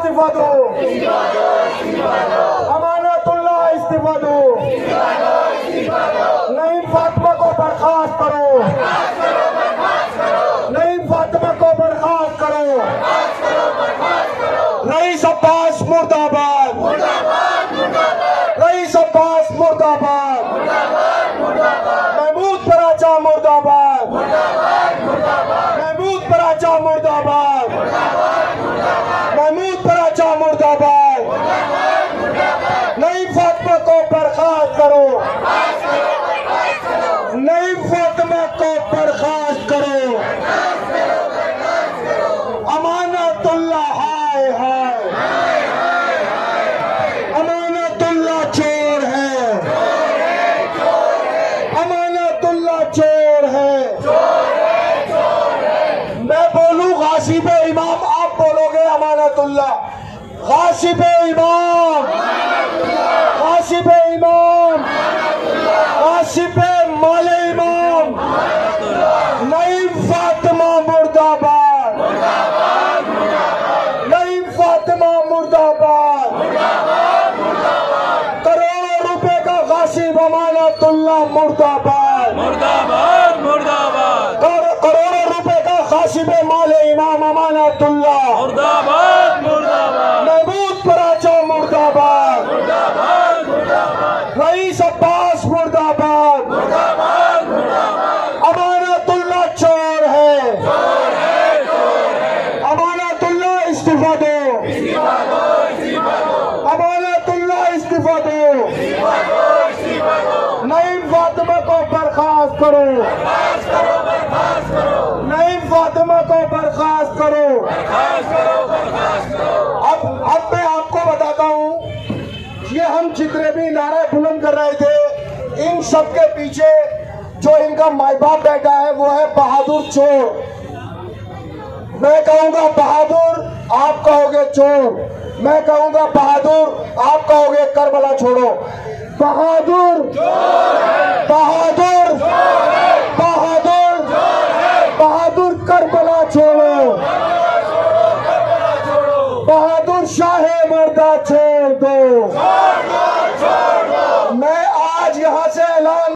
इस्तीफा दो, अमानतुल्लाह इस्तीफा दो, नईम फातिमा को बर्खास्त करो, नईम फातिमा को बर्खास्त करो, रईस अब्बास मुर्दाबाद, रईस अब्बास मुर्दाबाद, महमूद पराचा मुर्दाबाद, महमूद पराचा मुर्दाबाद, महमूद पराचा मुर्दाबाद, नईम फातिमा को बर्खास्त करो, नईम फातिमा को बर्खास्त करो, अमानतुल्लाह हाय हाय, अमानतुल्लाह चोर है, अमानतुल्लाह चोर है, मैं बोलूं गासिब इमाम, आप बोलोगे अमानतुल्लाह, गासिब इमाम, गासिब इमाम, गासिब माले इमाम, नईम फातिमा मुर्दाबाद, नईम फातिमा मुर्दाबाद, करोड़ों रुपए का गासिब अमानतुल्लाह मुर्दाबाद, मुर्दाबाद मुर्दाबाद, करोड़ों रुपए का गासिब माले इमाम अमानतुल्लाह मुर्दाबाद मुर्दाबाद, महमूद पराचा मुर्दाबाद, मुर्दाबाद मुर्दाबाद, रईस अब्बास मुर्दाबाद, मुर्दाबाद मुर्दाबाद, अमानतुल्लाह चोर है, अमानतुल्लाह इस्तीफा दो, अमानतुल्लाह इस्तीफा दो, नईम फातिमा को बर्खास्त करो, नईम फातिमा को बर्खास्त करो। अब मैं आपको बताता हूँ, ये हम जितने भी नारे बुलंद कर रहे थे, इन सब के पीछे जो इनका माई बाप बैठा है वो है बहादुर चोर। मैं कहूँगा बहादुर, आप कहोगे चोर, मैं कहूँगा बहादुर, आप कहोगे करबला छोड़ो। बहादुर बहादुर बहादुर बहादुर करबला छोड़ो, बहादुर शाहे मर्दा छोड़ दो। मैं आज यहाँ से ऐलान,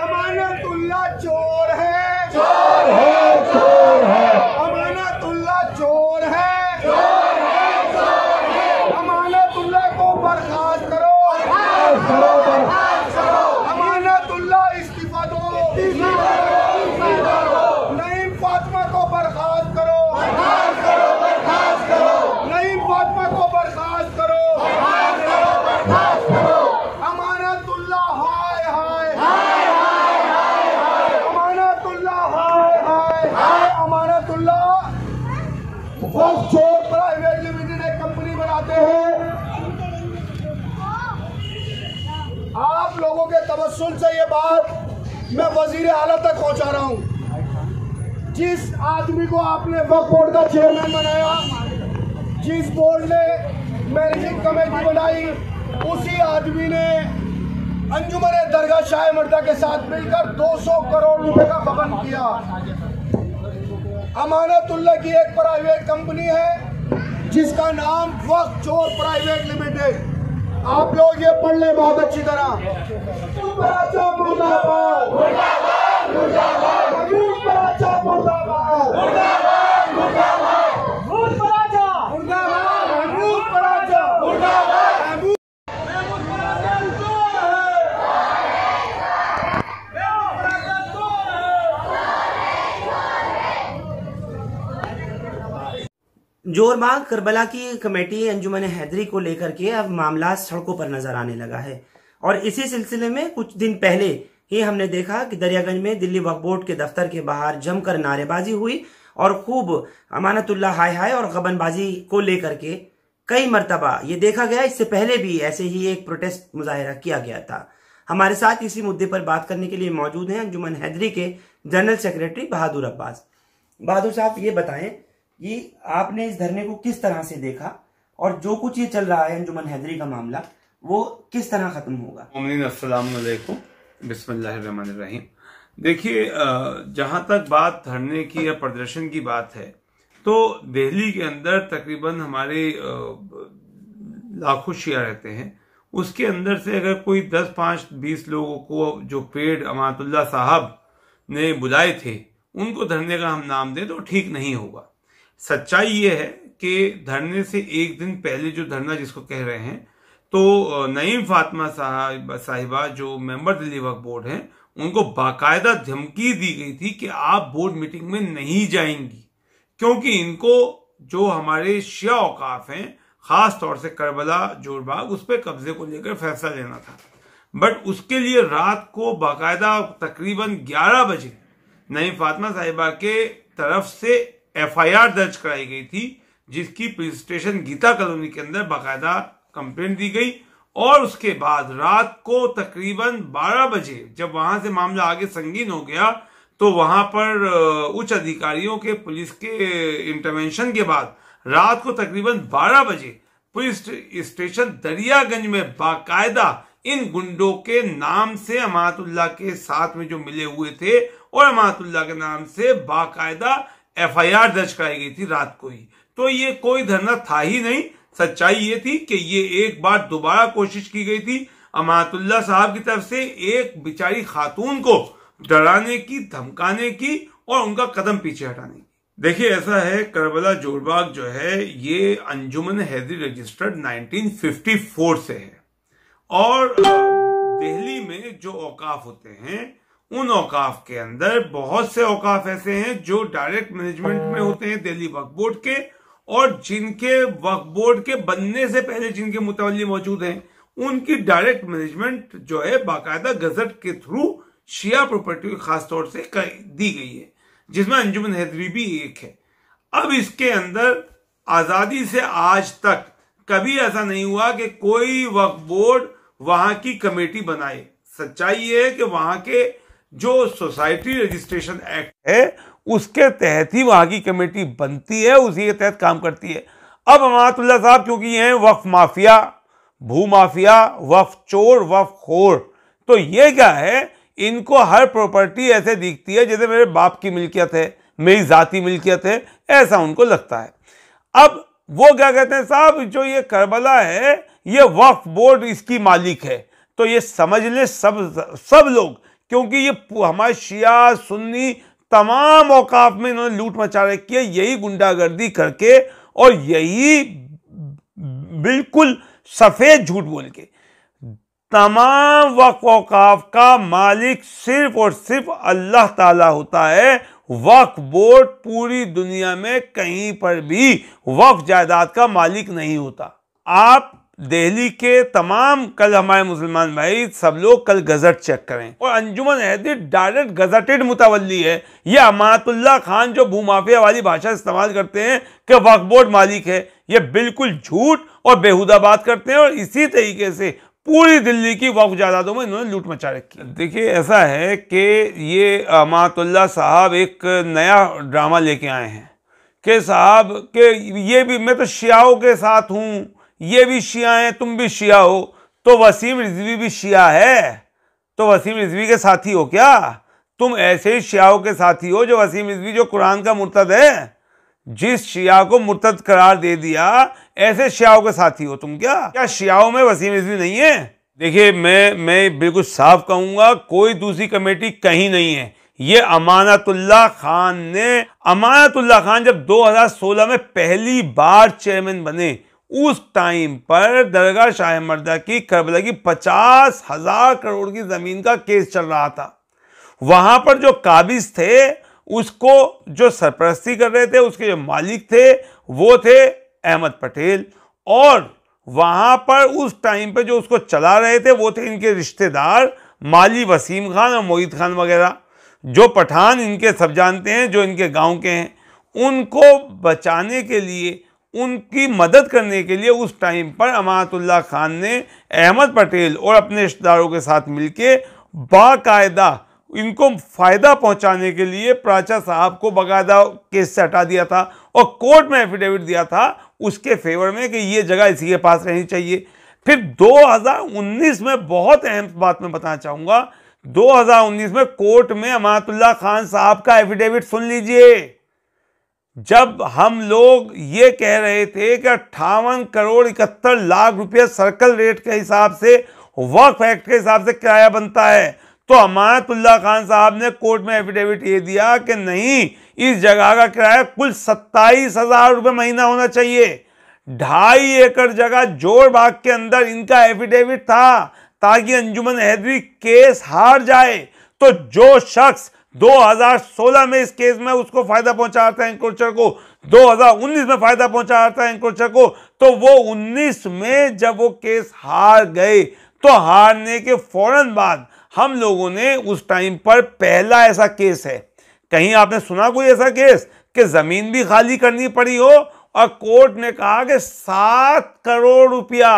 अमानतुल्लाह चोर है, चोर है, चोर है, अमानतुल्लाह चोर है, अमानतुल्लाह को बर्खास्त करो, अमानतुल्लाह इस्तीफा दो, नईम फातिमा को बर्खास्त करो, नईम फातिमा को बर्खास्त करो, अमानतुल्लाह हाय हाय, अमानतुल्लाह हाय हाय, अमानतुल्लाह वक्फ चोर प्राइवेट लिमिटेड एक कंपनी बनाते हैं। आप लोगों के तवस्सुल से ये बात मैं वजीर आला तक पहुंचा रहा हूं। जिस आदमी को आपने वक्फ बोर्ड का चेयरमैन बनाया, जिस बोर्ड ने मैनेजिंग कमेटी बनाई, उसी आदमी ने अंजुमन दरगाह शाह मर्दा के साथ मिलकर 200 करोड़ रुपए का गबन किया। अमानतुल्लाह की एक प्राइवेट कंपनी है जिसका नाम वक्फ चोर प्राइवेट लिमिटेड। आप लोग ये पढ़ ले बहुत अच्छी तरह। पराचा मुर्दाबाद, महमूद पराचा मुर्दाबाद, महमूद पराचा, महमूद पराचा, जोरबाग करबला की कमेटी अंजुमन हैदरी को लेकर के अब मामला सड़कों पर नजर आने लगा है। और इसी सिलसिले में कुछ दिन पहले ही हमने देखा कि दरियागंज में दिल्ली वक्फ बोर्ड के दफ्तर के बाहर जमकर नारेबाजी हुई और खूब अमानतुल्लाह हाय हाय और गबनबाजी को लेकर के कई मरतबा ये देखा गया। इससे पहले भी ऐसे ही एक प्रोटेस्ट मुजाहिरा किया गया था। हमारे साथ इसी मुद्दे पर बात करने के लिए मौजूद हैं अंजुमन हैदरी के जनरल सेक्रेटरी बहादुर अब्बास। बहादुर साहब, ये बताएं कि आपने इस धरने को किस तरह से देखा और जो कुछ ये चल रहा है अंजुमन हैदरी का मामला, वो किस तरह खत्म होगा? अस्सलाम वालेकुम, बिस्मिल्लाहिर्रहमानिर्रहीम। देखिए, जहां तक बात धरने की या प्रदर्शन की बात है, तो दिल्ली के अंदर तकरीबन हमारे लाखों शिया रहते हैं। उसके अंदर से अगर कोई 10, 5, 20 लोगों को जो पेड़ अमानतुल्लाह साहब ने बुलाए थे उनको धरने का हम नाम दें तो ठीक नहीं होगा। सच्चाई ये है कि धरने से एक दिन पहले जो धरना जिसको कह रहे हैं, तो नईम फातिमा साहिबा जो मेंबर दिल्ली वक्फ बोर्ड हैं, उनको बाकायदा धमकी दी गई थी कि आप बोर्ड मीटिंग में नहीं जाएंगी, क्योंकि इनको जो हमारे शिया औकाफ हैं, खास तौर से करबला जोरबाग, उस पर कब्जे को लेकर फैसला लेना था। बट उसके लिए रात को बाकायदा तकरीबन 11 बजे नईम फातिमा साहिबा के तरफ से FIR दर्ज कराई गई थी, जिसकी पुलिस स्टेशन गीता कॉलोनी के अंदर बाकायदा कंप्लेंट दी गई। और उसके बाद रात को तकरीबन 12 बजे जब वहां से मामला आगे संगीन हो गया, तो वहां पर उच्च अधिकारियों के पुलिस के इंटरवेंशन के बाद रात को तकरीबन 12 बजे पुलिस स्टेशन दरियागंज में बाकायदा इन गुंडों के नाम से अमानतुल्लाह के साथ में जो मिले हुए थे और अमानतुल्लाह के नाम से बाकायदा FIR दर्ज कराई गई थी रात को ही। तो ये कोई धरना था ही नहीं। सच्चाई ये थी कि ये एक बार दोबारा कोशिश की गई थी अमानतुल्लाह साहब की तरफ से एक बेचारी खातून को डराने की, धमकाने की और उनका कदम पीछे हटाने की। देखिए, ऐसा है, करबला जोरबाग जो है ये अंजुमन हैदरी रजिस्टर्ड 1954 से है। और दिल्ली में जो औकाफ होते हैं, उन औकाफ के अंदर बहुत से औकाफ ऐसे हैं जो डायरेक्ट मैनेजमेंट में होते हैं दिल्ली वक्फ बोर्ड के, और जिनके वक्फ बोर्ड के बनने से पहले जिनके मुतवल्ली मौजूद हैं, उनकी डायरेक्ट मैनेजमेंट जो है बाकायदा गजट के थ्रू शिया प्रॉपर्टी खास तौर से दी गई है, जिसमें अंजुमन हैदरी भी एक है। अब इसके अंदर आजादी से आज तक कभी ऐसा नहीं हुआ कि कोई वक्फ बोर्ड वहां की कमेटी बनाए। सच्चाई ये है कि वहां के जो सोसाइटी रजिस्ट्रेशन एक्ट है उसके तहत ही वहां की कमेटी बनती है, उसी के तहत काम करती है। अब अमानतुल्लाह साहब क्योंकि ये हैं वक्फ माफिया, भू माफिया, वक्फ चोर, वक्फ खोर, तो ये क्या है, इनको हर प्रॉपर्टी ऐसे दिखती है जैसे मेरे बाप की मिल्कियत है, मेरी जाती मिल्कियत है, ऐसा उनको लगता है। अब वो क्या कहते हैं, साहब जो ये करबला है ये वक्फ बोर्ड इसकी मालिक है। तो ये समझ ले सब लोग, क्योंकि ये हमारे शिया सुन्नी तमाम औकाफ में इन्होंने लूट मचा रखी है, यही गुंडागर्दी करके और यही बिल्कुल सफेद झूठ बोल के। तमाम वक्फ औकाफ का मालिक सिर्फ और सिर्फ अल्लाह ताला होता है। वक्फ बोर्ड पूरी दुनिया में कहीं पर भी वक्फ जायदाद का मालिक नहीं होता। आप दिल्ली के तमाम, कल हमारे मुसलमान भाई सब लोग कल गजट चेक करें, और अंजुमन हैदरी डायरेक्ट गजटेड मुतवल्ली है। ये अमानतुल्लाह खान जो भूमाफिया वाली भाषा इस्तेमाल करते हैं कि वक्फ बोर्ड मालिक है, ये बिल्कुल झूठ और बेहुदा बात करते हैं, और इसी तरीके से पूरी दिल्ली की वक्फ जायदादों में इन्होंने लूट मचा रखी है। देखिए, ऐसा है कि ये अमानतुल्लाह साहब एक नया ड्रामा लेके आए हैं कि साहब के ये भी, मैं तो शियाओं के साथ हूं, ये भी शिया हैं, तुम भी शिया हो, तो वसीम रिजवी भी शिया है, तो वसीम रिजवी के साथी हो क्या? तुम ऐसे ही शियाओं के साथी हो जो वसीम रिजवी जो कुरान का मुर्तद है, जिस शिया को मुर्तद करार दे दिया, ऐसे शियाओं के साथी हो तुम। क्या शियाओं में वसीम रिजवी नहीं है? देखिए, मैं बिल्कुल साफ कहूंगा, कोई दूसरी कमेटी कहीं नहीं है। ये अमानतुल्लाह खान ने, अमानतुल्लाह खान जब 2016 में पहली बार चेयरमैन बने, उस टाइम पर दरगाह शाह मर्दा की करबला की 50,000 करोड़ की जमीन का केस चल रहा था। वहां पर जो काबिज थे, उसको जो सरपरस्ती कर रहे थे, उसके जो मालिक थे वो थे अहमद पटेल, और वहां पर उस टाइम पे जो उसको चला रहे थे वो थे इनके रिश्तेदार माली वसीम खान और मोहित खान वगैरह, जो पठान इनके सब जानते हैं, जो इनके गांव के हैं। उनको बचाने के लिए, उनकी मदद करने के लिए उस टाइम पर अमानतुल्लाह खान ने अहमद पटेल और अपने रिश्तेदारों के साथ मिलके बाकायदा इनको फ़ायदा पहुंचाने के लिए प्राचा साहब को बाकायदा केस से हटा दिया था, और कोर्ट में एफिडेविट दिया था उसके फेवर में कि ये जगह इसी के पास रहनी चाहिए। फिर 2019 में, बहुत अहम बात मैं बताना चाहूँगा, 2019 में कोर्ट में अमानतुल्लाह खान साहब का एफिडेविट सुन लीजिए, जब हम लोग ये कह रहे थे कि 58 करोड़ 71 लाख रुपए सर्कल रेट के हिसाब से वक्फ एक्ट के हिसाब से किराया बनता है, तो अमानतुल्लाह खान साहब ने कोर्ट में एफिडेविट ये दिया कि नहीं, इस जगह का किराया कुल 27,000 रुपये महीना होना चाहिए। 2.5 एकड़ जगह जोड़ बाग के अंदर इनका एफिडेविट था ताकि अंजुमन हैदरी केस हार जाए। तो जो शख्स 2016 में इस केस में उसको फायदा पहुंचा था एंक्रोचर को, 2019 में फायदा पहुंचा था एंक्रोचर को, तो वो 19 में जब वो केस हार गए तो हारने के फौरन बाद हम लोगों ने उस टाइम पर पहला ऐसा केस है, कहीं आपने सुना कोई ऐसा केस कि जमीन भी खाली करनी पड़ी हो और कोर्ट ने कहा कि 7 करोड़ रुपया,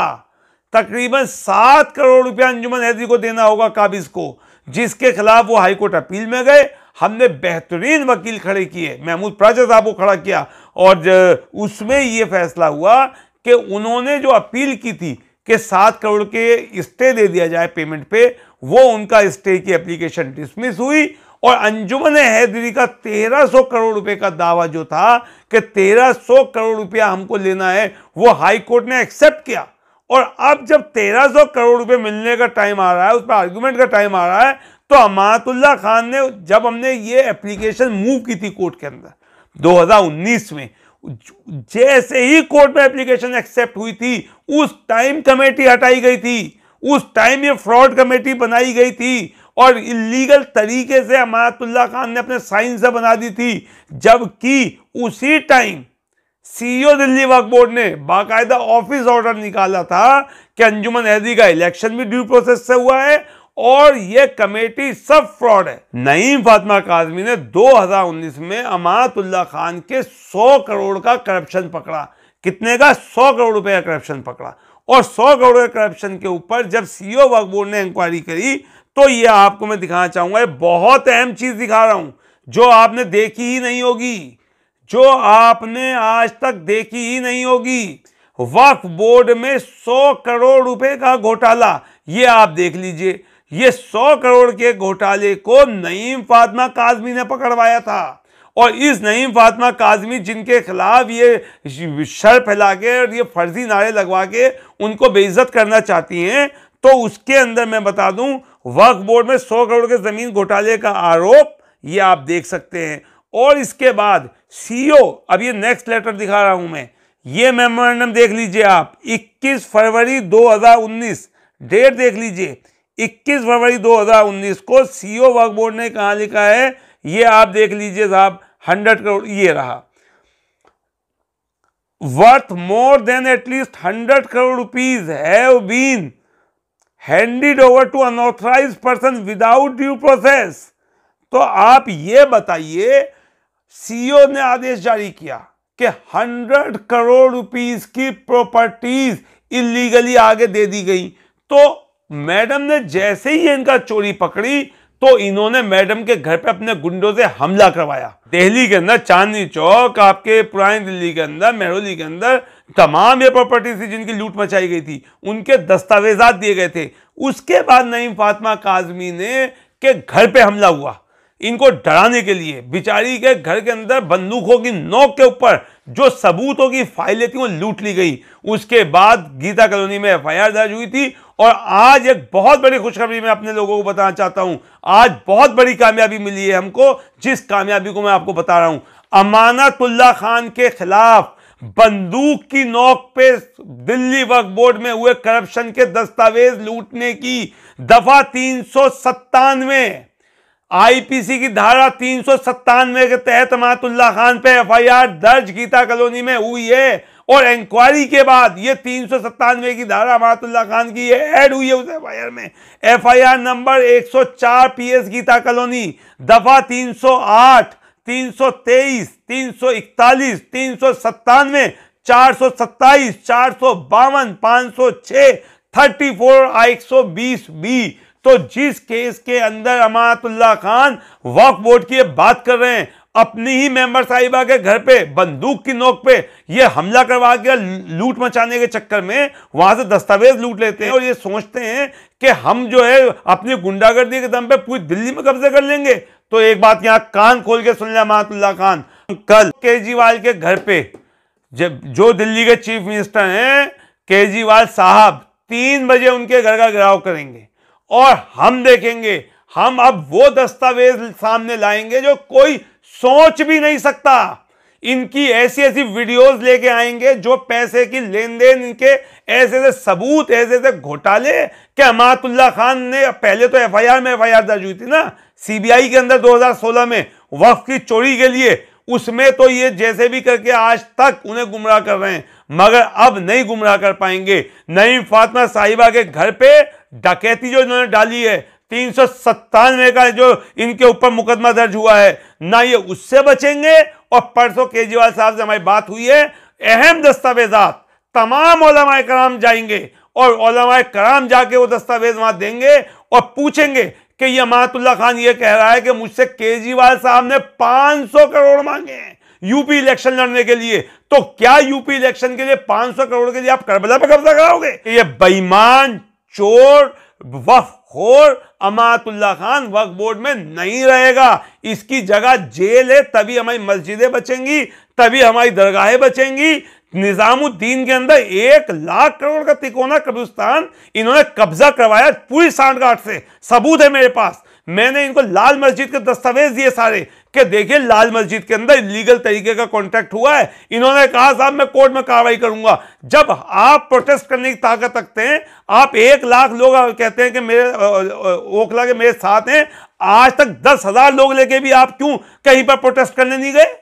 तकरीबन 7 करोड़ रुपया अंजुमन हैदरी को देना होगा काबिज को, जिसके खिलाफ वो हाईकोर्ट अपील में गए। हमने बेहतरीन वकील खड़े किए, महमूद प्राचा साहब को खड़ा किया और उसमें ये फैसला हुआ कि उन्होंने जो अपील की थी कि 7 करोड़ के स्टे दे दिया जाए पेमेंट पे, वो उनका स्टे की एप्लीकेशन डिसमिस हुई और अंजुमन हैदरी का 1300 करोड़ रुपए का दावा जो था कि 1300 करोड़ रुपया हमको लेना है, वो हाई कोर्ट ने एक्सेप्ट किया। और अब जब 1300 करोड़ रुपए मिलने का टाइम आ रहा है, उस पर आर्गुमेंट का टाइम आ रहा है, तो अमानतुल्लाह खान ने, जब हमने ये एप्लीकेशन मूव की थी कोर्ट के अंदर 2019 में, जैसे ही कोर्ट में एप्लीकेशन एक्सेप्ट हुई थी उस टाइम कमेटी हटाई गई थी, उस टाइम ये फ्रॉड कमेटी बनाई गई थी और इलीगल तरीके से अमानतुल्लाह खान ने अपने साइन से बना दी थी। जबकि उसी time CEO Delhi Waqf board ने बाकायदा ऑफिस ऑर्डर निकाला था कि अंजुमन हैदरी का इलेक्शन भी ड्यू प्रोसेस से हुआ है और ये कमेटी सब फ्रॉड है। नईम फातिमा काज़मी ने 2019 में अमानतुल्लाह खान के 100 करोड़ का करप्शन पकड़ा। कितने का? 100 करोड़ रुपए का करप्शन पकड़ा। और 100 करोड़ के करप्शन के ऊपर जब सीईओ वक्फ बोर्ड ने इंक्वायरी करी तो ये आपको मैं दिखाना चाहूंगा, ये बहुत अहम चीज दिखा रहा हूं जो आपने देखी ही नहीं होगी, जो आपने आज तक देखी ही नहीं होगी। वक्फ बोर्ड में 100 करोड़ रुपए का घोटाला, ये आप देख लीजिए। ये 100 करोड़ के घोटाले को नईम फातिमा काज़मी ने पकड़वाया था और इस नईम फातिमा काज़मी जिनके खिलाफ ये शर फैला के और ये फर्जी नारे लगवा के उनको बेइज्जत करना चाहती हैं, तो उसके अंदर मैं बता दूं वक्फ बोर्ड में 100 करोड़ के जमीन घोटाले का आरोप ये आप देख सकते हैं। और इसके बाद सीईओ, अब ये नेक्स्ट लेटर दिखा रहा हूं मैं, ये मेमोरेंडम देख लीजिए आप, 21 फरवरी 2019, डेट देख लीजिए, 21 फरवरी 2019 को सीईओ वक्फ बोर्ड ने कहा लिखा है, ये आप देख लीजिए साहब, 100 करोड़ ये रहा, worth more than at least 100 crore rupees have been handed over to unauthorised person without due process. तो आप ये बताइए, सीईओ ने आदेश जारी किया कि 100 करोड़ रुपीस की प्रॉपर्टीज इलीगली आगे दे दी गई, तो मैडम ने जैसे ही इनका चोरी पकड़ी तो इन्होंने मैडम के घर पे अपने गुंडों से हमला करवाया। दिल्ली के अंदर चांदनी चौक, आपके पुरानी दिल्ली के अंदर, मेहरौली के अंदर तमाम ये प्रॉपर्टी थी जिनकी लूट मचाई गई थी, उनके दस्तावेजात दिए गए थे। उसके बाद नईम फातिमा काज़मी ने के घर पे हमला हुआ इनको डराने के लिए। बिचारी के घर के अंदर बंदूकों की नोक के ऊपर जो सबूतों की फाइलें थी वो लूट ली गई। उसके बाद गीता कॉलोनी में एफआईआर दर्ज हुई थी। और आज एक बहुत बड़ी खुशखबरी मैं अपने लोगों को बताना चाहता हूं, आज बहुत बड़ी कामयाबी मिली है हमको, जिस कामयाबी को मैं आपको बता रहा हूं। अमानतुल्लाह खान के खिलाफ बंदूक की नोक पे दिल्ली वक्फ बोर्ड में हुए करप्शन के दस्तावेज लूटने की दफा 397 आईपीसी की धारा 397 के तहत अमानतुल्लाह खान पे एफआईआर दर्ज गीता कॉलोनी में हुई है। और इंक्वायरी के बाद ये 397 की धारा अमानतुल्लाह खान की ये ऐड हुई है उस एफआईआर में। FIR number 104 PS Geeta Colony, दफा 308, 323, 341, 397, 427, 452, 506, 34, 120 बी। तो जिस केस के अंदर अमानतुल्लाह खान वक्फ बोर्ड की बात कर रहे हैं, अपनी ही मेंबर साहिबा के घर पे बंदूक की नोक पे ये हमला करवा के लूट मचाने के चक्कर में वहां से दस्तावेज लूट लेते हैं और ये सोचते हैं कि हम जो है अपनी गुंडागर्दी के दम पे पूरी दिल्ली में कब्जे कर लेंगे। तो एक बात यहां कान खोल के सुन ले अमानतुल्लाह खान, कल केजरीवाल के घर पे जब जो दिल्ली के चीफ मिनिस्टर हैं केजरीवाल साहब 3 बजे उनके घर का घेराव करेंगे और हम देखेंगे, हम अब वो दस्तावेज सामने लाएंगे जो कोई सोच भी नहीं सकता। इनकी ऐसी ऐसी वीडियोस लेके आएंगे जो पैसे की लेन देन, इनके ऐसे ऐसे सबूत, ऐसे ऐसे घोटाले कि अमातुल्लाह खान ने पहले तो एफआईआर दर्ज हुई थी ना सीबीआई के अंदर 2016 में वक्फ की चोरी के लिए, उसमें तो ये जैसे भी करके आज तक उन्हें गुमराह कर रहे हैं, मगर अब नहीं गुमराह कर पाएंगे। नईम फातिमा साहिबा के घर पे डकैती जो इन्होंने डाली है 397 का जो इनके ऊपर मुकदमा दर्ज हुआ है, ना ये उससे बचेंगे। और परसों केजरीवाल साहब से हमारी बात हुई है, अहम दस्तावेजात तमाम उलमाए कराम जाएंगे और उलमाए कराम जाके वो दस्तावेज वहां देंगे और पूछेंगे कि ये अमातुल्लाह खान ये कह रहा है कि मुझसे केजरीवाल साहब ने 500 करोड़ मांगे हैं यूपी इलेक्शन लड़ने के लिए, तो क्या यूपी इलेक्शन के लिए 500 करोड़ के लिए आप करबला पर कब्जा कराओगे? ये बेईमान चोर वक्फखोर अमातुल्लाह खान वक्फ बोर्ड में नहीं रहेगा, इसकी जगह जेल है। तभी हमारी मस्जिदें बचेंगी, तभी हमारी दरगाहें बचेंगी। निजामुद्दीन के अंदर 1 लाख करोड़ का तिकोना कब्रिस्तान इन्होंने कब्जा करवाया पूरी सांठगांठ से, सबूत है मेरे पास। मैंने इनको लाल मस्जिद के दस्तावेज दिए सारे कि देखिए लाल मस्जिद के अंदर इलीगल तरीके का कॉन्ट्रैक्ट हुआ है। इन्होंने कहा साहब मैं कोर्ट में कार्रवाई करूंगा। जब आप प्रोटेस्ट करने की ताकत रखते हैं, आप 1 लाख लोग कहते हैं कि मेरे ओखला के मेरे साथ हैं, आज तक 10,000 लोग लेके भी आप क्यों कहीं पर प्रोटेस्ट करने नहीं गए?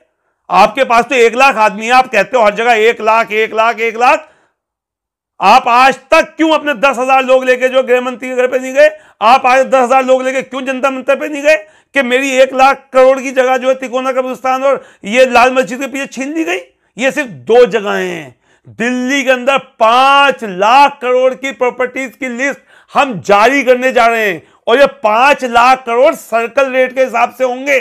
आपके पास तो 1 लाख आदमी है, आप कहते हो हर जगह 1 लाख 1 लाख 1 लाख, आप आज तक क्यों अपने 10,000 लोग लेके जो गृह मंत्री के घर पे नहीं गए? आप आज 10,000 लोग लेके क्यों जनता मंदिर पे नहीं गए कि मेरी 1 लाख करोड़ की जगह जो है तिकोना कब्रिस्तान और ये लाल मस्जिद के पीछे छीन ली गई? ये सिर्फ 2 जगहें हैं। दिल्ली के अंदर 5 लाख करोड़ की प्रॉपर्टीज की लिस्ट हम जारी करने जा रहे हैं और ये 5 लाख करोड़ सर्कल रेट के हिसाब से होंगे,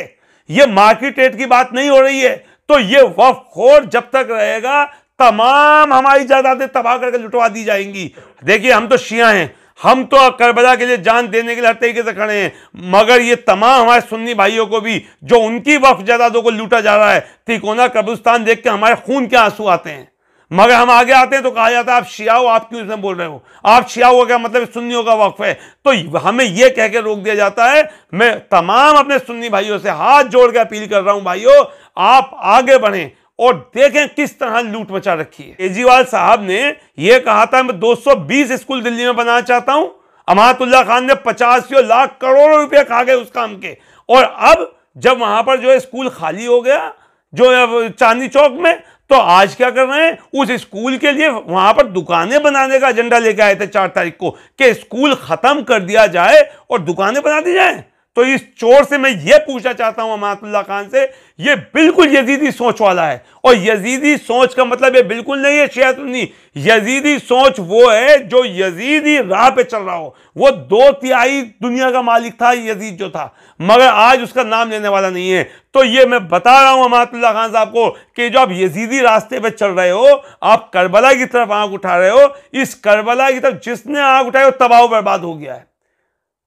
ये मार्केट रेट की बात नहीं हो रही है। तो ये वक्फखोर जब तक रहेगा तमाम हमारी जायदादें तबाह करके लुटवा दी जाएंगी। देखिए हम तो शिया हैं, हम तो करबला के लिए जान देने के लिए हर तरीके से खड़े हैं, मगर ये तमाम हमारे सुन्नी भाइयों को भी जो उनकी वक्फ जायदादों को लूटा जा रहा है, तिकोना कब्रिस्तान देख के हमारे खून के आंसू आते हैं। मगर हम आगे आते हैं तो कहा जाता है आप शिया हो, आप क्यों इसमें बोल रहे हो? आप शिया हो क्या मतलब सुन्नियों का वक्फ है? तो हमें यह कह के रोक दिया जाता है। मैं तमाम अपने सुन्नी भाइयों से हाथ जोड़ के अपील कर रहा हूं, भाइयों आप आगे बढ़ें और देखें किस तरह लूट मचा रखी है। केजरीवाल साहब ने यह कहा था मैं 220 स्कूल दिल्ली में बनाना चाहता हूं, अमातुल्लाह खान ने 85 लाख करोड़ रुपए खा गए उस काम के, और अब जब वहां पर जो है स्कूल खाली हो गया जो चांदनी चौक में, तो आज क्या कर रहे हैं? उस स्कूल के लिए वहां पर दुकानें बनाने का एजेंडा लेके आए थे 4 तारीख को कि स्कूल खत्म कर दिया जाए और दुकानें बना दी जाए। तो इस चोर से मैं ये पूछना चाहता हूं अमातुल्लाह खान से, ये बिल्कुल यजीदी सोच वाला है, और यजीदी सोच का मतलब ये बिल्कुल नहीं है शिया सुन्नी। यजीदी सोच वो है जो यजीदी राह पे चल रहा हो। वो 2/3 दुनिया का मालिक था यजीद जो था, मगर आज उसका नाम लेने वाला नहीं है। तो ये मैं बता रहा हूं अमातुल्लाह खान साहब को कि जो आप यजीदी रास्ते पे चल रहे हो, आप करबला की तरफ आंख उठा रहे हो, इस करबला की तरफ जिसने आंख उठाई वो तबाह बर्बाद हो गया है।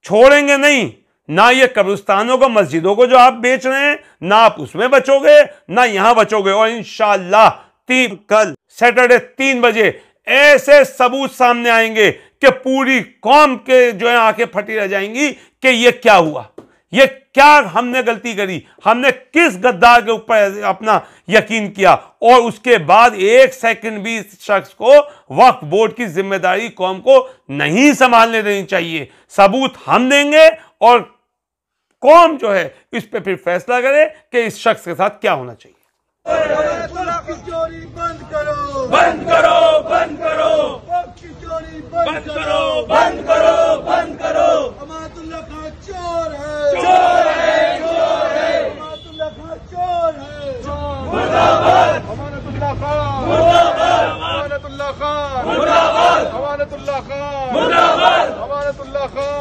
छोड़ेंगे नहीं, ना ये कब्रिस्तानों को मस्जिदों को जो आप बेच रहे हैं, ना आप उसमें बचोगे ना यहां बचोगे। और इंशाअल्लाह कल सैटरडे 3 बजे ऐसे सबूत सामने आएंगे कि पूरी कौम के जो है आंखें फटी रह जाएंगी कि ये क्या हुआ, ये क्या हमने गलती करी, हमने किस गद्दार के ऊपर अपना यकीन किया। और उसके बाद 1 सेकंड भी इस शख्स को वक्फ बोर्ड की जिम्मेदारी कौम को नहीं संभालने देनी चाहिए। सबूत हम देंगे और कौम जो है इस पे फिर फैसला करे कि इस शख्स के साथ क्या होना चाहिए। चोरी बंद करो, बंद करो, बंद करो, चोरी बंद करो, बंद करो, बंद करो। अमातुल्लाह खान चोर है, चोर है, चोर है, अमातुल्लाह खान चोर है। मुर्दाबाद, अमानतुल्लाह खान, मुर्दाबाद, अमानतुल्लाह खान, मुर्दाबाद, अमानतुल्लाह खान, मुर्दाबाद। अमानतुल्लाह खान,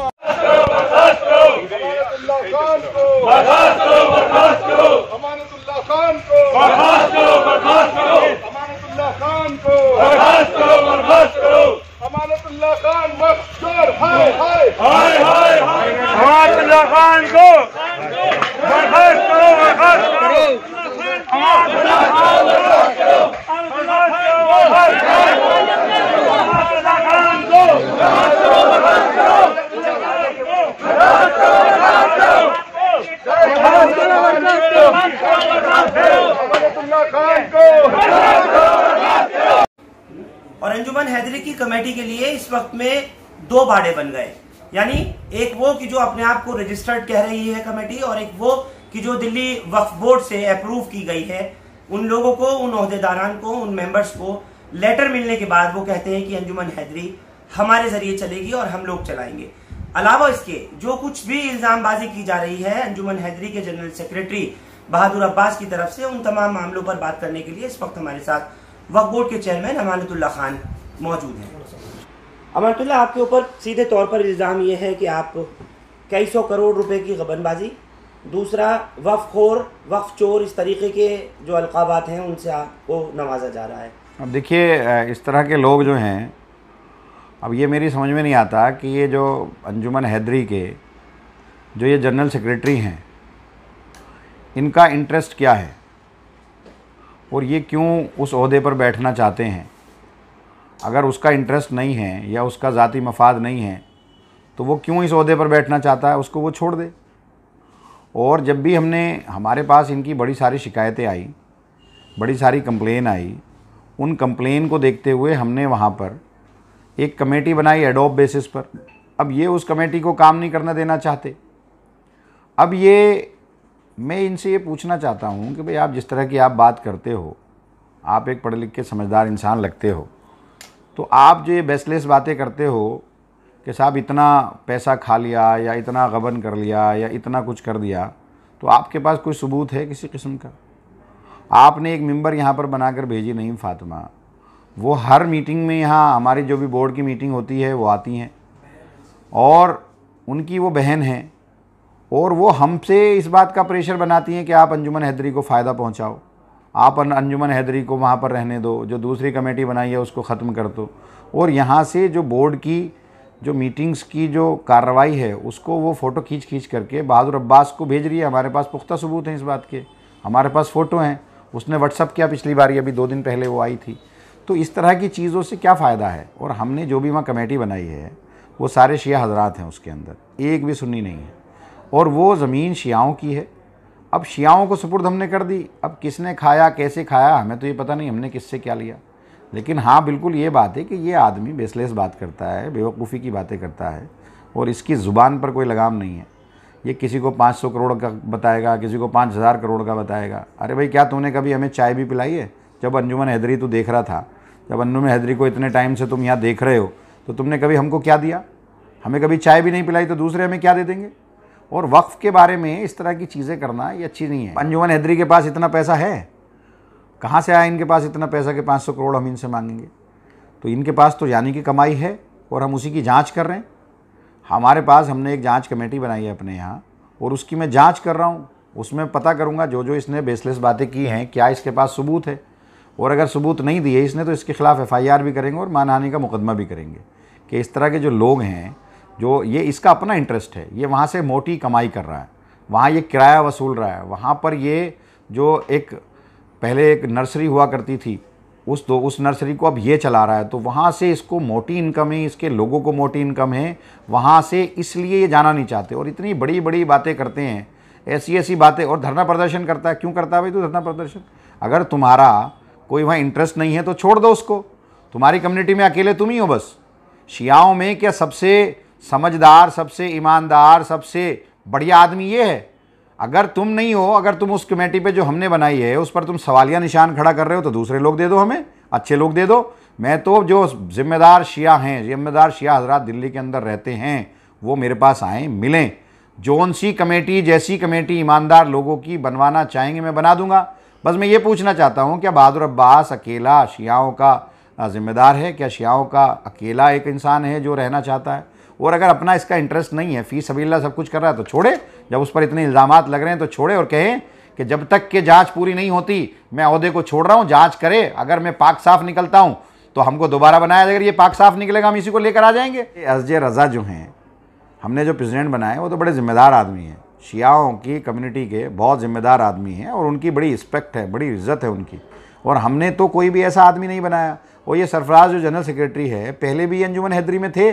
बर्खास्त करो, अमानतुल्लाह खान को, बर्खास्त करो, बर्खास्त करो, अमानतुल्लाह खान को, बर्खास्त करो, बर्खास्त करो, अमानतुल्लाह खान को, बर्खास्त करो, बर्खास्त करो। अमानतुल्लाह खान वक्त चोर, हाय हाय हाय हाय हाय। अमातुल्लाह खान को बर्खास्त करो, बर्खास्त करो। अंजुमन हैदरी की कमेटी के लिए इस वक्त में दो बाड़े बन गए, यानी एक वो कि जो अपने आप को रजिस्टर्ड कह रही है कमेटी, और एक वो कि जो दिल्ली वक्फ बोर्ड से अप्रूव की गई है। उन लोगों को, उन ओहदेदारान को, उन मेंबर्स को लेटर मिलने के बाद वो कहते हैं कि अंजुमन हैदरी हमारे जरिए चलेगी और हम लोग चलाएंगे। अलावा इसके जो कुछ भी इल्जामबाजी की जा रही है अंजुमन हैदरी के जनरल सेक्रेटरी बहादुर अब्बास की तरफ से, उन तमाम मामलों पर बात करने के लिए इस वक्त हमारे साथ वक्फ बोर्ड के चेयरमैन अमानतुल्लाह खान मौजूद हैं। अमानतुल्लाह, आपके ऊपर सीधे तौर पर इल्ज़ाम ये है कि आप कई सौ करोड़ रुपए की गबनबाजी, दूसरा वक्फखोर, वक्फ चोर, इस तरीके के जो अलकाबात हैं उनसे आपको नवाजा जा रहा है। अब देखिए, इस तरह के लोग जो हैं, अब ये मेरी समझ में नहीं आता कि ये जो अंजुमन हैदरी के जो ये जनरल सेक्रेटरी हैं, इनका इंटरेस्ट क्या है और ये क्यों उस ओहदे पर बैठना चाहते हैं। अगर उसका इंटरेस्ट नहीं है या उसका ज़ाती मफाद नहीं है तो वो क्यों इस ओहदे पर बैठना चाहता है, उसको वो छोड़ दे। और जब भी हमारे पास इनकी बड़ी सारी शिकायतें आई, बड़ी सारी कंप्लेन आई, उन कंप्लेन को देखते हुए हमने वहाँ पर एक कमेटी बनाई एडॉप बेसिस पर। अब ये उस कमेटी को काम नहीं करने देना चाहते। अब ये मैं इनसे ये पूछना चाहता हूँ कि भाई, आप जिस तरह की आप बात करते हो, आप एक पढ़े लिखे के समझदार इंसान लगते हो, तो आप जो ये बेसलेस बातें करते हो कि साहब इतना पैसा खा लिया या इतना गबन कर लिया या इतना कुछ कर दिया, तो आपके पास कोई सबूत है किसी किस्म का? आपने एक मेंबर यहाँ पर बनाकर भेजी नईम फातिमा, वो हर मीटिंग में, यहाँ हमारी जो भी बोर्ड की मीटिंग होती है वो आती हैं, और उनकी वो बहन हैं, और वो हमसे इस बात का प्रेशर बनाती हैं कि आप अंजुमन हैदरी को फ़ायदा पहुँचाओ, आप अंजुमन हैदरी को वहाँ पर रहने दो, जो दूसरी कमेटी बनाई है उसको ख़त्म कर दो। और यहाँ से जो बोर्ड की जो मीटिंग्स की जो कार्रवाई है उसको वो फ़ोटो खींच करके बहादुर अब्बास को भेज रही है। हमारे पास पुख्ता सबूत हैं इस बात के, हमारे पास फ़ोटो हैं, उसने व्हाट्सअप किया पिछली बार, अभी 2 दिन पहले वो आई थी। तो इस तरह की चीज़ों से क्या फ़ायदा है? और हमने जो भी वहाँ कमेटी बनाई है वो सारे शिया हजरात हैं उसके अंदर, एक भी सुन्नी नहीं है, और वो ज़मीन शियाओं की है। अब शियाओं को सुपुर्द हमने कर दी। अब किसने खाया, कैसे खाया, हमें तो ये पता नहीं हमने किससे क्या लिया। लेकिन हाँ, बिल्कुल ये बात है कि ये आदमी बेसलेस बात करता है, बेवकूफ़ी की बातें करता है, और इसकी ज़ुबान पर कोई लगाम नहीं है। ये किसी को 500 करोड़ का बताएगा, किसी को 5000 करोड़ का बताएगा। अरे भाई, क्या तूने कभी हमें चाय भी पिलाई है? जब अंजुमन हैदरी तू देख रहा था, जब अंजुमन हैदरी को इतने टाइम से तुम यहाँ देख रहे हो, तो तुमने कभी हमको क्या दिया? हमें कभी चाय भी नहीं पिलाई, तो दूसरे हमें क्या दे देंगे? और वक्फ के बारे में इस तरह की चीज़ें करना ये अच्छी नहीं है। अंजुमन हैदरी के पास इतना पैसा है, कहाँ से आया इनके पास इतना पैसा कि 500 करोड़ हम इनसे मांगेंगे? तो इनके पास तो यानी कि कमाई है, और हम उसी की जांच कर रहे हैं। हमारे पास, हमने एक जांच कमेटी बनाई है अपने यहाँ, और उसकी मैं जांच कर रहा हूँ। उसमें पता करूँगा जो इसने बेसलेस बातें की हैं, क्या इसके पास सबूत है, और अगर सबूत नहीं दिए इसने तो इसके खिलाफ़ FIR भी करेंगे और मानहानि का मुकदमा भी करेंगे। कि इस तरह के जो लोग हैं, जो ये इसका अपना इंटरेस्ट है, ये वहाँ से मोटी कमाई कर रहा है, वहाँ ये किराया वसूल रहा है, वहाँ पर ये जो एक पहले एक नर्सरी हुआ करती थी, उस नर्सरी को अब ये चला रहा है, तो वहाँ से इसको मोटी इनकम है, इसके लोगों को मोटी इनकम है वहाँ से, इसलिए ये जाना नहीं चाहते। और इतनी बड़ी बड़ी बातें करते हैं, ऐसी बातें, और धरना प्रदर्शन करता है। क्यों करता है भाई तू धरना प्रदर्शन? अगर तुम्हारा कोई वहाँ इंटरेस्ट नहीं है तो छोड़ दो उसको। तुम्हारी कम्युनिटी में अकेले तुम ही हो बस। शियाओं में क्या सबसे समझदार, सबसे ईमानदार, सबसे बढ़िया आदमी ये है? अगर तुम नहीं हो, अगर तुम उस कमेटी पे जो हमने बनाई है उस पर तुम सवालिया निशान खड़ा कर रहे हो, तो दूसरे लोग दे दो, हमें अच्छे लोग दे दो। मैं तो जो जिम्मेदार शिया हैं, जिम्मेदार शिया हजरात दिल्ली के अंदर रहते हैं, वो मेरे पास आएँ, मिलें। जोन सी कमेटी जैसी कमेटी ईमानदार लोगों की बनवाना चाहेंगे मैं बना दूंगा। बस मैं ये पूछना चाहता हूँ, क्या बहादुर अब्बास अकेला शियाओं का ज़िम्मेदार है? क्या शियाओं का अकेला एक इंसान है जो रहना चाहता है? और अगर अपना इसका इंटरेस्ट नहीं है, फ़ी सबीलिल्लाह सब कुछ कर रहा है, तो छोड़े। जब उस पर इतने इल्ज़ामात लग रहे हैं तो छोड़े, और कहें कि जब तक के जांच पूरी नहीं होती मैं ओहदे को छोड़ रहा हूँ, जांच करे। अगर मैं पाक साफ़ निकलता हूँ तो हमको दोबारा बनाया। अगर ये पाक साफ़ निकलेगा हम इसी को लेकर आ जाएंगे। एसजे रज़ा जो हैं, हमने जो प्रेसिडेंट बनाए, वो तो बड़े ज़िम्मेदार आदमी हैं, शियाओं की कम्युनिटी के बहुत ज़िम्मेदार आदमी हैं, और उनकी बड़ी रिस्पेक्ट है, बड़ी इज़्ज़त है उनकी। और हमने तो कोई भी ऐसा आदमी नहीं बनाया। और ये सरफराज जो जनरल सेक्रेटरी है, पहले भी अंजुमन हैदरी में थे,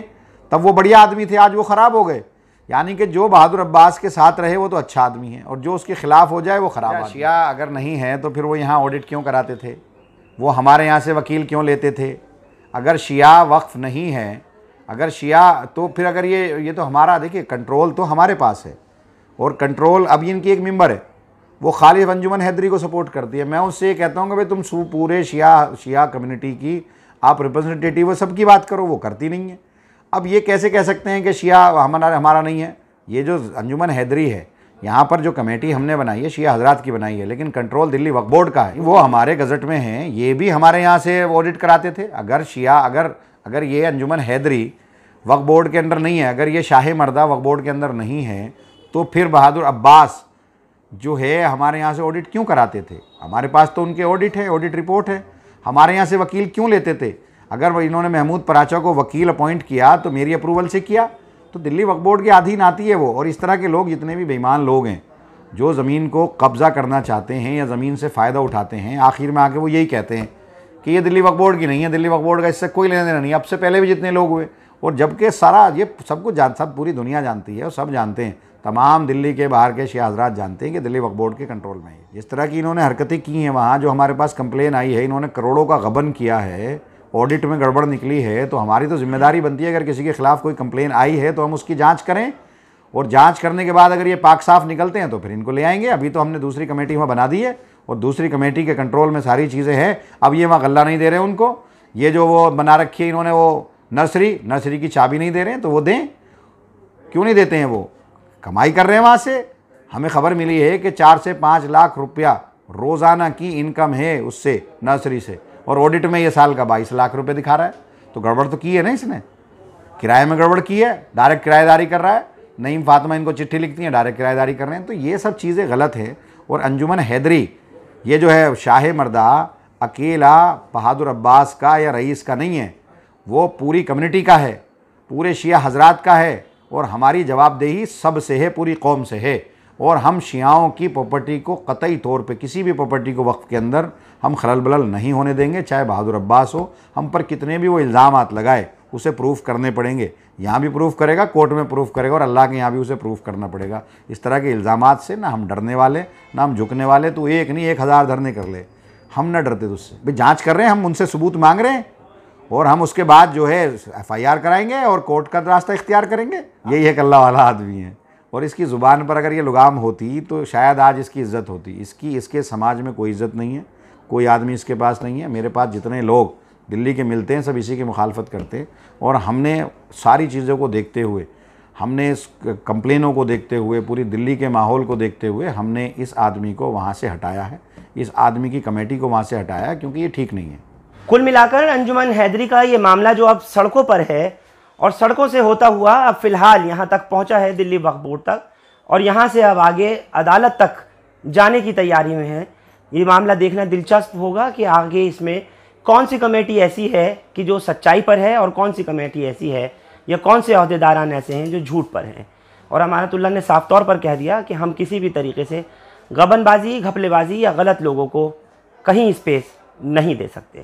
तब वो बढ़िया आदमी थे, आज वो ख़राब हो गए। यानी कि जो बहादुर अब्बास के साथ रहे वो तो अच्छा आदमी है, और जो उसके खिलाफ हो जाए वो ख़राब आदमी। शिया अगर नहीं है तो फिर वो यहाँ ऑडिट क्यों कराते थे? वो हमारे यहाँ से वकील क्यों लेते थे? अगर शिया वक्फ नहीं है, अगर शिया, तो फिर अगर ये तो हमारा, देखिए कंट्रोल तो हमारे पास है, और कंट्रोल अब इनकी एक मेंबर है वो खालिद अंजुमन हैदरी को सपोर्ट करती है। मैं उससे ये कहता हूँ कि भाई तुम पूरे शिया कम्युनिटी की आप रिप्रेजेंटेटिव हो, सबकी बात करो, वो करती नहीं है। अब ये कैसे कह सकते हैं कि शिया हमारा नहीं है? ये जो अंजुमन हैदरी है, यहाँ पर जो कमेटी हमने बनाई है शिया हजरात की बनाई है, लेकिन कंट्रोल दिल्ली वक्फ बोर्ड का है, वो हमारे गजट में है, ये भी हमारे यहाँ से ऑडिट कराते थे। अगर शिया अगर ये अंजुमन हैदरी वक्फ बोर्ड के अंदर नहीं है, अगर ये शाह मर्दा वक्फ बोर्ड के अंदर नहीं है, तो फिर बहादुर अब्बास जो है हमारे यहाँ से ऑडिट क्यों कराते थे? हमारे पास तो उनके ऑडिट है, ऑडिट रिपोर्ट है, हमारे यहाँ से वकील क्यों लेते थे? अगर इन्होंने महमूद पराचा को वकील अपॉइंट किया तो मेरी अप्रूवल से किया, तो दिल्ली वक्फ बोर्ड के अधीन आती है वो। और इस तरह के लोग, जितने भी बेईमान लोग हैं जो ज़मीन को कब्ज़ा करना चाहते हैं या ज़मीन से फ़ायदा उठाते हैं, आखिर में आके वो यही कहते हैं कि ये दिल्ली वक्फ बोर्ड की नहीं है, दिल्ली वक्फ बोर्ड का इससे कोई लेना देना नहीं। अब से पहले भी जितने लोग हुए, और जबकि सारा ये सब पूरी दुनिया जानती है और सब जानते हैं, तमाम दिल्ली के बाहर के शिया हज़रात जानते हैं कि दिल्ली वक्फ बोर्ड के कंट्रोल में है। जिस तरह की इन्होंने हरकतें की हैं वहाँ, जो हमारे पास कंप्लेन आई है, इन्होंने करोड़ों का गबन किया है, ऑडिट में गड़बड़ निकली है, तो हमारी तो जिम्मेदारी बनती है अगर किसी के खिलाफ कोई कंप्लेन आई है तो हम उसकी जांच करें, और जांच करने के बाद अगर ये पाक साफ निकलते हैं तो फिर इनको ले आएंगे। अभी तो हमने दूसरी कमेटी वहाँ बना दी है और दूसरी कमेटी के कंट्रोल में सारी चीज़ें हैं। अब ये वहाँ गल्ला नहीं दे रहे उनको, ये जो वो बना रखी है इन्होंने, वो नर्सरी की चाबी नहीं दे रहे हैं, तो वो दें। क्यों नहीं देते हैं? वो कमाई कर रहे हैं वहाँ से। हमें खबर मिली है कि 4 से 5 लाख रुपया रोज़ाना की इनकम है उससे, नर्सरी से, और ऑडिट में ये साल का 22 लाख रुपए दिखा रहा है। तो गड़बड़ तो की है ना इसने, किराए में गड़बड़ की है, डायरेक्ट किराएदारी कर रहा है। नईम फातिमा इनको चिट्ठी लिखती हैं, डायरेक्ट किराएदारी कर रहे हैं। तो ये सब चीज़ें गलत है। और अंजुमन हैदरी ये जो है शाह मर्दा अकेला बहादुर अब्बास का या रईस का नहीं है, वो पूरी कम्युनिटी का है, पूरे शिया हजरात का है, और हमारी जवाबदेही सब से है, पूरी कौम से है। और हम शियाओं की प्रॉपर्टी को कतई तौर पे, किसी भी प्रॉपर्टी को वक्फ के अंदर हम खलल बलल नहीं होने देंगे, चाहे बहादुर अब्बास हो। हम पर कितने भी वो इल्ज़ामात लगाए उसे प्रूफ करने पड़ेंगे। यहाँ भी प्रूफ करेगा, कोर्ट में प्रूफ करेगा, और अल्लाह के यहाँ भी उसे प्रूफ करना पड़ेगा। इस तरह के इल्ज़ामात से ना हम डरने वाले, ना हम झुकने वाले। तो एक नहीं 1000 धरने कर ले, हम ना डरते उससे। भाई जाँच कर रहे हैं, हम उनसे सबूत मांग रहे हैं, और हम उसके बाद जो है FIR कराएंगे और कोर्ट का रास्ता इख्तियार करेंगे। यही एक अल्लाह वाला आदमी है। और इसकी ज़ुबान पर अगर ये लगाम होती तो शायद आज इसकी इज़्ज़त होती। इसके समाज में कोई इज़्ज़त नहीं है, कोई आदमी इसके पास नहीं है। मेरे पास जितने लोग दिल्ली के मिलते हैं सब इसी की मुखालफत करते हैं। और हमने सारी चीज़ों को देखते हुए, हमने इस कंप्लेनों को देखते हुए, पूरी दिल्ली के माहौल को देखते हुए हमने इस आदमी को वहाँ से हटाया है, इस आदमी की कमेटी को वहाँ से हटाया है, क्योंकि ये ठीक नहीं है। कुल मिलाकर अंजुमन हैदरी का ये मामला जो अब सड़कों पर है, और सड़कों से होता हुआ अब फिलहाल यहाँ तक पहुँचा है, दिल्ली वक्फ बोर्ड तक, और यहाँ से अब आगे अदालत तक जाने की तैयारी में है। ये मामला देखना दिलचस्प होगा कि आगे इसमें कौन सी कमेटी ऐसी है कि जो सच्चाई पर है, और कौन सी कमेटी ऐसी है या कौन से अहदेदारान ऐसे हैं जो झूठ पर हैं। और अमानतुल्लाह ने साफ तौर पर कह दिया कि हम किसी भी तरीके से गबनबाजी, घपलेबाजी या गलत लोगों को कहीं स्पेस नहीं दे सकते।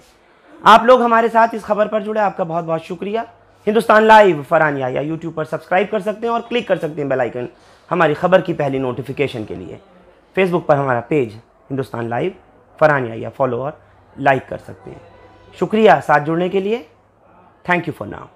आप लोग हमारे साथ इस खबर पर जुड़े, आपका बहुत बहुत शुक्रिया। हिंदुस्तान लाइव फरहानिया या यूट्यूब पर सब्सक्राइब कर सकते हैं और क्लिक कर सकते हैं बेल आइकन हमारी खबर की पहली नोटिफिकेशन के लिए। फेसबुक पर हमारा पेज हिंदुस्तान लाइव फरहानिया या फॉलो और लाइक कर सकते हैं। शुक्रिया साथ जुड़ने के लिए। Thank you for now.